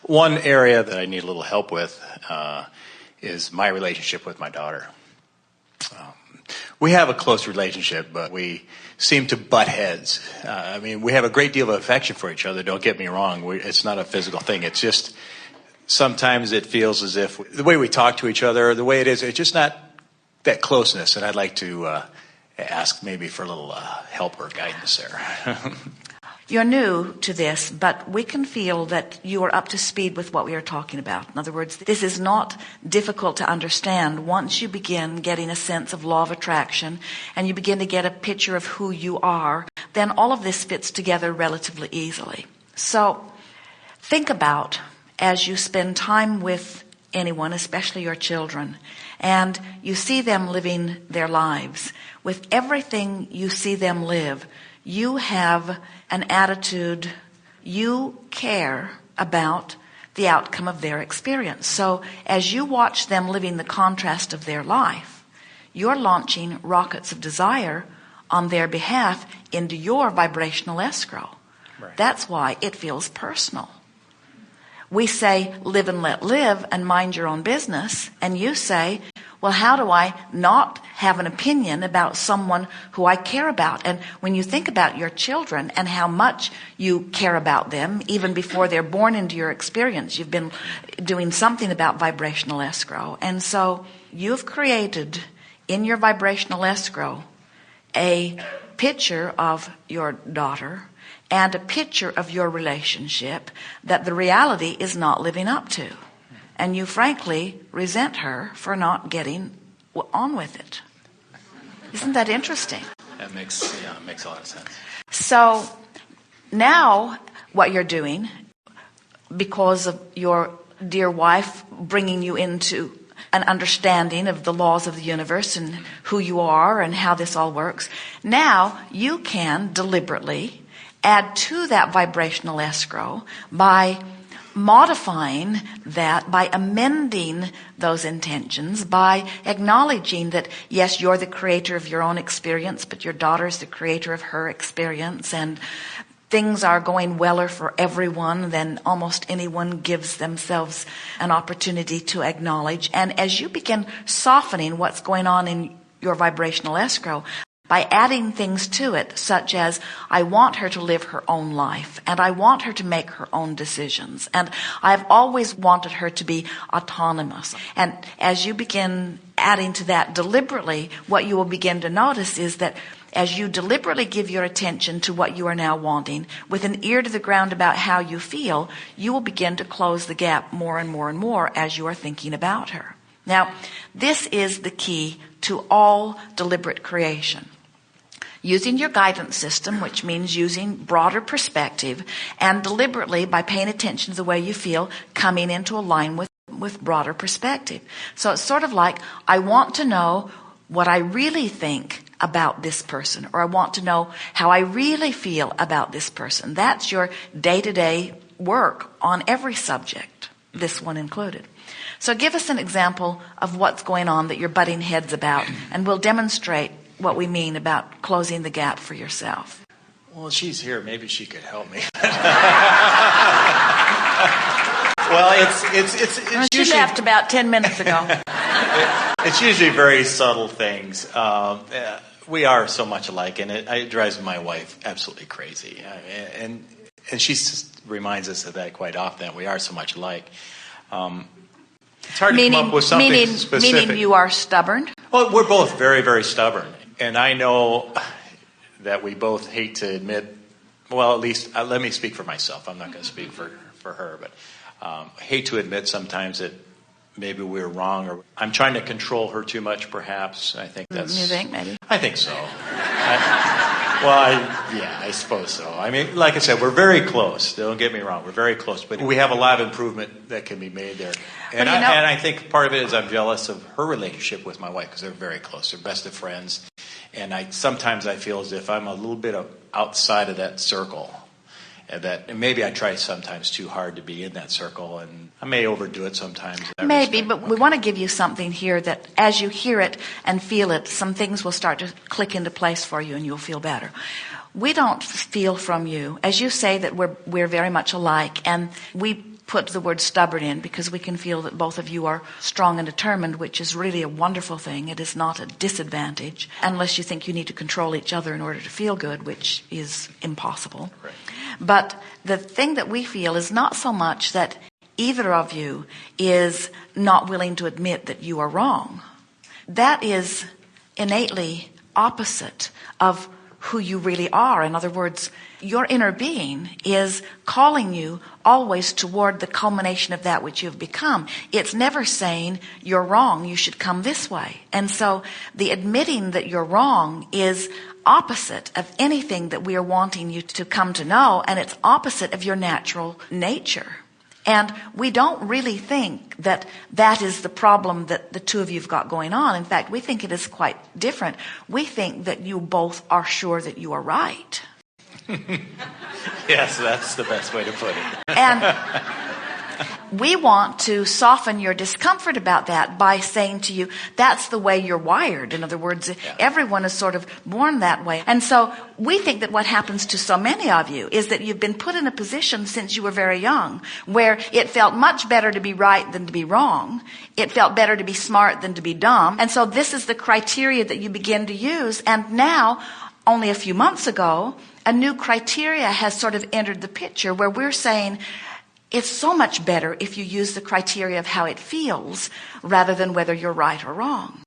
One area that I need a little help with is my relationship with my daughter. We have a close relationship, but we seem to butt heads. We have a great deal of affection for each other, don't get me wrong. It's not a physical thing. It's just sometimes it feels as if the way we talk to each other, the way it is, it's just not that closeness. And I'd like to ask maybe for a little help or guidance there. You're new to this, but we can feel that you are up to speed with what we are talking about. In other words, this is not difficult to understand once you begin getting a sense of law of attraction and you begin to get a picture of who you are, then all of this fits together relatively easily. So think about, as you spend time with anyone, especially your children, and you see them living their lives, with everything you see them live, you have an attitude, you care about the outcome of their experience. So as you watch them living the contrast of their life, you're launching rockets of desire on their behalf into your vibrational escrow. Right. That's why it feels personal. We say, live and let live and mind your own business. And you say, well, how do I not have an opinion about someone who I care about? And when you think about your children and how much you care about them, even before they're born into your experience, you've been doing something about vibrational escrow. And so you've created in your vibrational escrow a picture of your daughter and a picture of your relationship that the reality is not living up to. And you frankly resent her for not getting on with it. Isn't that interesting? That makes a lot of sense. So now what you're doing, because of your dear wife bringing you into an understanding of the laws of the universe and who you are and how this all works, now you can deliberately add to that vibrational escrow by modifying that, by amending those intentions, by acknowledging that, yes, you're the creator of your own experience, but your daughter's the creator of her experience, and things are going weller for everyone than almost anyone gives themselves an opportunity to acknowledge. And as you begin softening what's going on in your vibrational escrow, by adding things to it, such as, I want her to live her own life, and I want her to make her own decisions, and I've always wanted her to be autonomous. And as you begin adding to that deliberately, what you will begin to notice is that as you deliberately give your attention to what you are now wanting, with an ear to the ground about how you feel, you will begin to close the gap more and more and more as you are thinking about her. Now, this is the key to all deliberate creation. Using your guidance system, which means using broader perspective, and deliberately, by paying attention to the way you feel, coming into alignment with broader perspective. So it's sort of like, I want to know what I really think about this person, or I want to know how I really feel about this person. That's your day-to-day work on every subject, this one included. So give us an example of what's going on that you're butting heads about, and we'll demonstrate what we mean about closing the gap for yourself. Well, she's here. Maybe she could help me. Well, it's she usually left about 10 minutes ago. It's usually very subtle things. We are so much alike, and it drives my wife absolutely crazy. And she reminds us of that quite often. We are so much alike. It's hard to come up with something specific. Meaning you are stubborn? Well, we're both very, very stubborn. And I know that we both hate to admit, well, at least let me speak for myself. I'm not going to speak for her, but I hate to admit sometimes that maybe we're wrong, or I'm trying to control her too much, perhaps. I think that's... You think, maybe? I think so. I suppose so. I mean, like I said, we're very close. Don't get me wrong. We're very close. But we have a lot of improvement that can be made there. And I think part of it is I'm jealous of her relationship with my wife, because they're very close. They're best of friends. And sometimes I feel as if I'm a little bit outside of that circle. And maybe I try sometimes too hard to be in that circle, and I may overdo it sometimes. Maybe, but we want to give you something here that as you hear it and feel it, some things will start to click into place for you and you'll feel better. We don't feel from you, as you say, that we're very much alike, and we put the word stubborn in because we can feel that both of you are strong and determined, which is really a wonderful thing. It is not a disadvantage, unless you think you need to control each other in order to feel good, which is impossible. Right. But the thing that we feel is not so much that either of you is not willing to admit that you are wrong. That is innately opposite of who you really are. In other words, your inner being is calling you always toward the culmination of that which you've become. It's never saying you're wrong, you should come this way. And so the admitting that you're wrong is opposite of anything that we are wanting you to come to know, and it's opposite of your natural nature. And we don't really think that that is the problem that the two of you have got going on. In fact, we think it is quite different. We think that you both are sure that you are right. Yes, that's the best way to put it. And we want to soften your discomfort about that by saying to you, that's the way you're wired. In other words, everyone is sort of born that way. And so we think that what happens to so many of you is that you've been put in a position since you were very young where it felt much better to be right than to be wrong. It felt better to be smart than to be dumb. And so this is the criteria that you begin to use. And now, only a few months ago, a new criteria has sort of entered the picture where we're saying, it's so much better if you use the criteria of how it feels rather than whether you're right or wrong.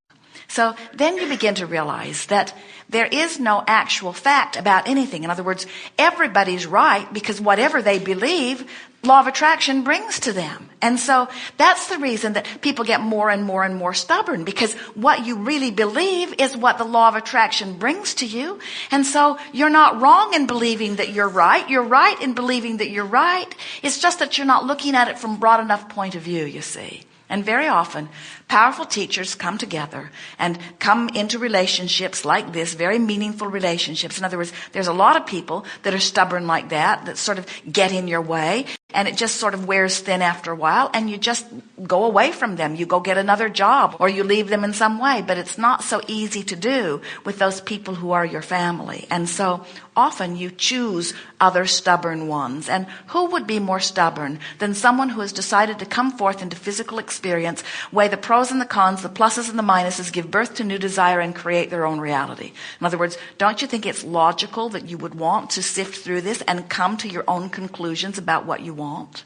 So then you begin to realize that there is no actual fact about anything. In other words, everybody's right because whatever they believe, law of attraction brings to them. And so that's the reason that people get more and more and more stubborn, because what you really believe is what the law of attraction brings to you. And so you're not wrong in believing that you're right. You're right in believing that you're right. It's just that you're not looking at it from a broad enough point of view, you see. And very often, powerful teachers come together and come into relationships like this, very meaningful relationships. In other words, there's a lot of people that are stubborn like that sort of get in your way, and it just sort of wears thin after a while, and you just go away from them. You go get another job, or you leave them in some way. But it's not so easy to do with those people who are your family. And so often you choose other stubborn ones. And who would be more stubborn than someone who has decided to come forth into physical experience, weigh the pros and the cons, the pluses and the minuses, give birth to new desire, and create their own reality? In other words, don't you think it's logical that you would want to sift through this and come to your own conclusions about what you want?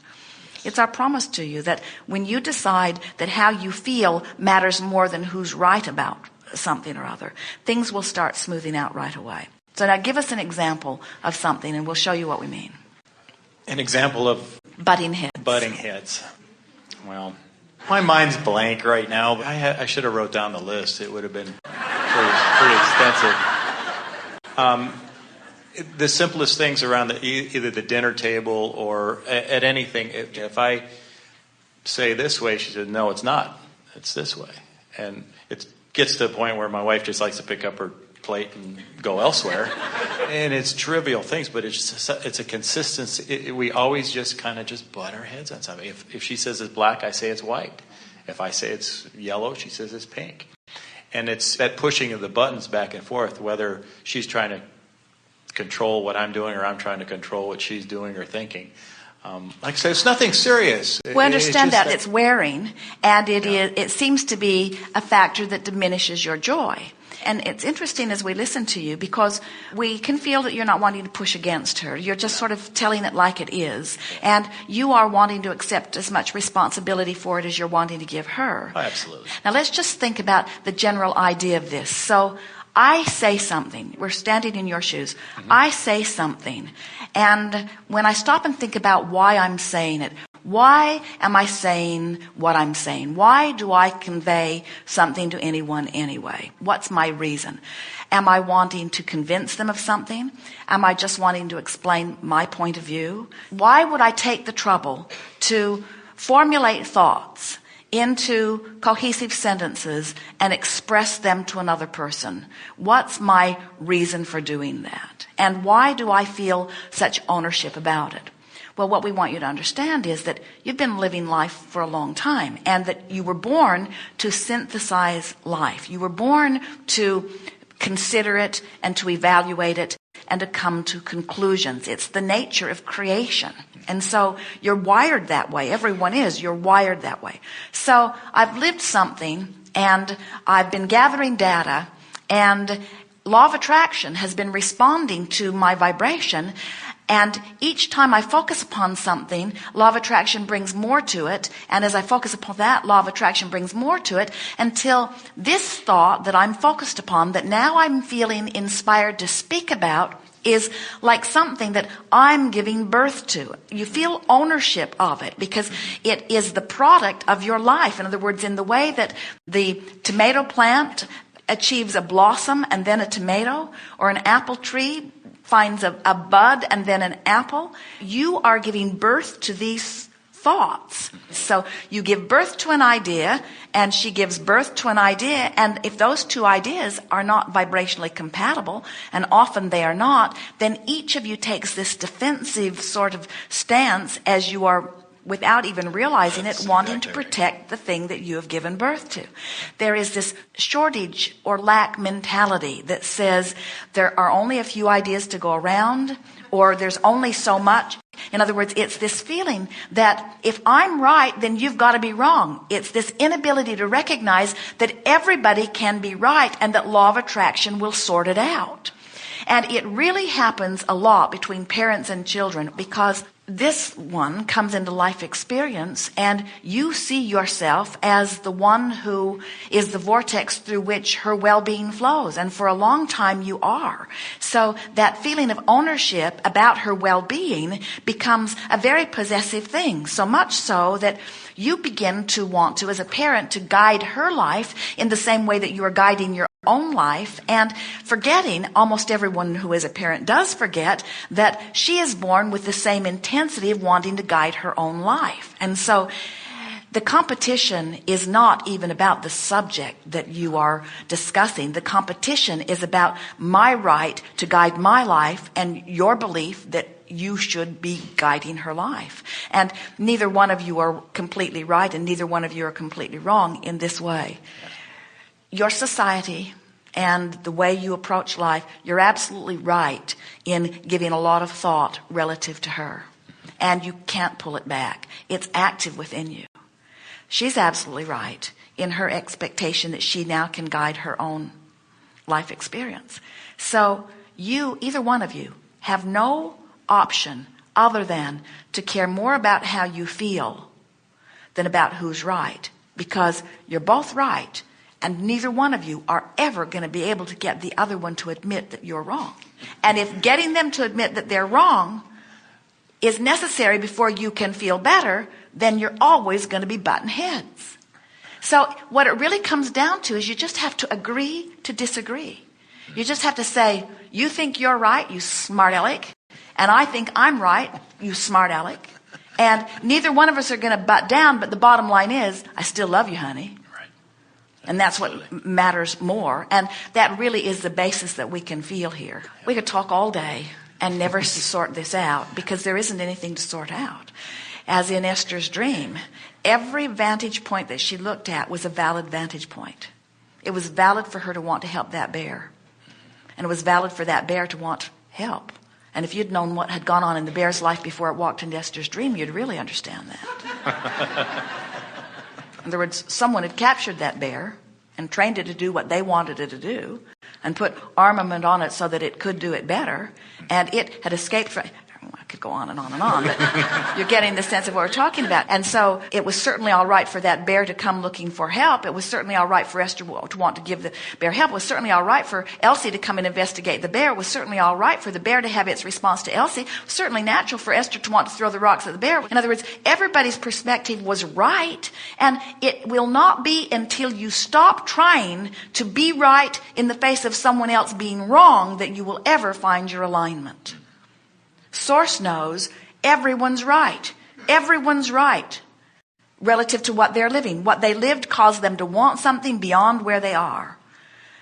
It's our promise to you that when you decide that how you feel matters more than who's right about something or other, things will start smoothing out right away. So now give us an example of something and we'll show you what we mean. An example of Butting heads. butting heads. Well, my mind's blank right now. I should have wrote down the list. It would have been pretty extensive. The simplest things around either the dinner table or at anything. If I say this way, she said, no, it's not. It's this way. And it gets to the point where my wife just likes to pick up her plate and go elsewhere. And it's trivial things, but it's a consistency. We always just kind of just butt our heads on something. If she says it's black, I say it's white. If I say it's yellow, she says it's pink. And it's that pushing of the buttons back and forth, whether she's trying to control what I'm doing or I'm trying to control what she's doing or thinking. Like I say, it's nothing serious. We understand that it's wearing, and it seems to be a factor that diminishes your joy. And it's interesting as we listen to you, because we can feel that you're not wanting to push against her. You're just sort of telling it like it is. And you are wanting to accept as much responsibility for it as you're wanting to give her. Oh, absolutely. Now let's just think about the general idea of this. So I say something. We're standing in your shoes. Mm-hmm. I say something. And when I stop and think about why I'm saying it, why am I saying what I'm saying? Why do I convey something to anyone anyway? What's my reason? Am I wanting to convince them of something? Am I just wanting to explain my point of view? Why would I take the trouble to formulate thoughts into cohesive sentences and express them to another person? What's my reason for doing that? And why do I feel such ownership about it? Well, what we want you to understand is that you've been living life for a long time, and that you were born to synthesize life. You were born to consider it and to evaluate it and to come to conclusions. It's the nature of creation. And so you're wired that way. Everyone is. You're wired that way. So I've lived something, and I've been gathering data, and law of attraction has been responding to my vibration. And each time I focus upon something, law of attraction brings more to it. And as I focus upon that, law of attraction brings more to it, until this thought that I'm focused upon, that now I'm feeling inspired to speak about, is like something that I'm giving birth to. You feel ownership of it because it is the product of your life. In other words, in the way that the tomato plant achieves a blossom and then a tomato, or an apple tree finds a bud and then an apple, you are giving birth to these thoughts. So you give birth to an idea, and she gives birth to an idea, and if those two ideas are not vibrationally compatible, and often they are not, then each of you takes this defensive sort of stance as you are, without even realizing it, wanting to protect the thing that you have given birth to. There is this shortage or lack mentality that says there are only a few ideas to go around, or there's only so much. In other words, it's this feeling that if I'm right, then you've got to be wrong. It's this inability to recognize that everybody can be right, and that law of attraction will sort it out. And it really happens a lot between parents and children, because this one comes into life experience, and you see yourself as the one who is the vortex through which her well-being flows. And for a long time you are. So that feeling of ownership about her well-being becomes a very possessive thing. So much so that you begin to want to, as a parent, to guide her life in the same way that you are guiding your own life, and forgetting, almost everyone who is a parent does forget, that she is born with the same intensity of wanting to guide her own life. And so the competition is not even about the subject that you are discussing. The competition is about my right to guide my life and your belief that you should be guiding her life. And neither one of you are completely right, and neither one of you are completely wrong in this way. Your society and the way you approach life, you're absolutely right in giving a lot of thought relative to her. And you can't pull it back. It's active within you. She's absolutely right in her expectation that she now can guide her own life experience. So you, either one of you, have no option other than to care more about how you feel than about who's right. Because you're both right, and neither one of you are ever going to be able to get the other one to admit that you're wrong. And if getting them to admit that they're wrong is necessary before you can feel better, then you're always going to be butting heads. So what it really comes down to is you just have to agree to disagree. You just have to say, you think you're right, you smart aleck, and I think I'm right, you smart aleck. And neither one of us are going to butt down, but the bottom line is, I still love you, honey. And that's what matters more. And that really is the basis that we can feel here. We could talk all day and never sort this out, because there isn't anything to sort out. As in Esther's dream, every vantage point that she looked at was a valid vantage point. It was valid for her to want to help that bear. And it was valid for that bear to want help. And if you'd known what had gone on in the bear's life before it walked into Esther's dream, you'd really understand that. In other words, someone had captured that bear and trained it to do what they wanted it to do, and put armament on it so that it could do it better, and it had escaped from... I could go on and on and on, but you're getting the sense of what we're talking about. And so it was certainly all right for that bear to come looking for help. It was certainly all right for Esther to want to give the bear help. It was certainly all right for Elsie to come and investigate the bear. It was certainly all right for the bear to have its response to Elsie. It was certainly natural for Esther to want to throw the rocks at the bear. In other words, everybody's perspective was right, and it will not be until you stop trying to be right in the face of someone else being wrong that you will ever find your alignment. Source knows everyone's right. Everyone's right relative to what they're living. What they lived caused them to want something beyond where they are.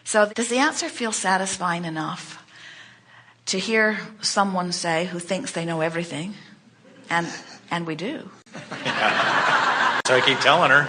So does the answer feel satisfying enough to hear someone say, who thinks they know everything, and we do? So I keep telling her.